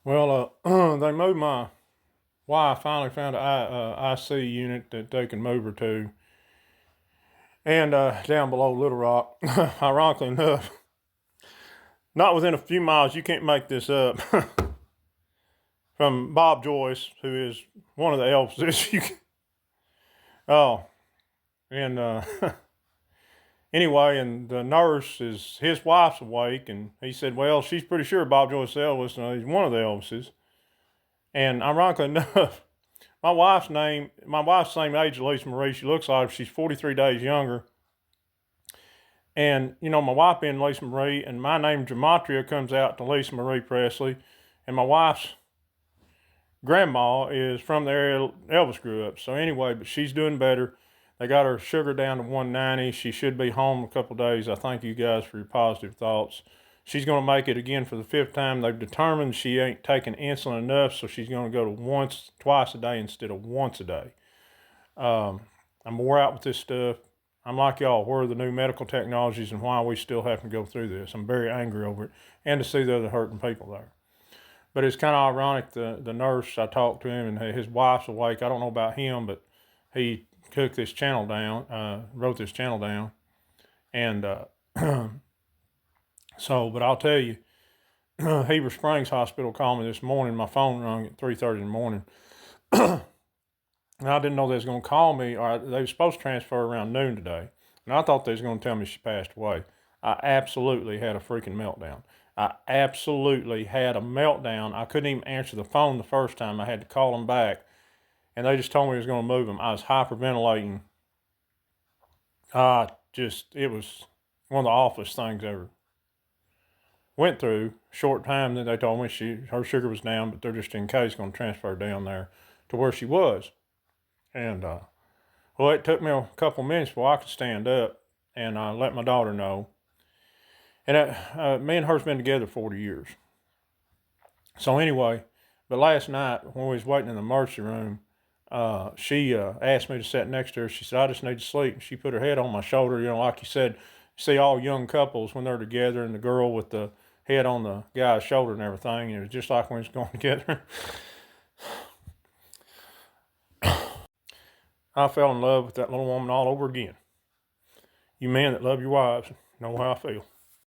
Well, they moved my wife. Finally found an IC unit that they can move her to, and down below Little Rock. Ironically enough, not within a few miles. You can't make this up. From Bob Joyce, who is one of the Elvises. Oh, and anyway, and the nurse is his wife's awake, and he said, "Well, she's pretty sure Bob Joyce is Elvis, and he's one of the Elvises." And ironically enough, my wife's same age as Lisa Marie. She looks like she's 43 days younger. And, my wife being Lisa Marie, and my name Gematria comes out to Lisa Marie Presley. And my wife's grandma is from the area Elvis grew up. So anyway, but she's doing better. They got her sugar down to 190. She should be home in a couple of days. I thank you guys for your positive thoughts. She's going to make it again for the fifth time. They've determined she ain't taking insulin enough, so she's going to go to twice a day instead of once a day. I'm wore out with this stuff. I'm like y'all. Where are the new medical technologies and why are we still having to go through this? I'm very angry over it, and to see the other hurting people there. But it's kind of ironic. The nurse, I talked to him, and his wife's awake. I don't know about him, but he took this channel down, wrote this channel down, and but I'll tell you, Heber Springs Hospital called me this morning. My phone rang at 3:30 in the morning. And I didn't know they was going to call me, or they were supposed to transfer around noon today. And I thought they was going to tell me she passed away. I absolutely had a freaking meltdown. I absolutely had a meltdown. I couldn't even answer the phone the first time. I had to call them back. And they just told me it was going to move them. I was hyperventilating. It was one of the awfulest things ever went through. Short time that they told me her sugar was down, but they're just in case going to transfer her down there to where she was. And it took me a couple minutes before I could stand up, and I let my daughter know. And me and her's been together 40 years. So anyway, but last night when we was waiting in the emergency room, she asked me to sit next to her. She said, "I just need to sleep." And she put her head on my shoulder. Like you said, see all young couples when they're together, and the girl with the head on the guy's shoulder and everything. And it was just like when we was going together. I fell in love with that little woman all over again. You men that love your wives know how I feel.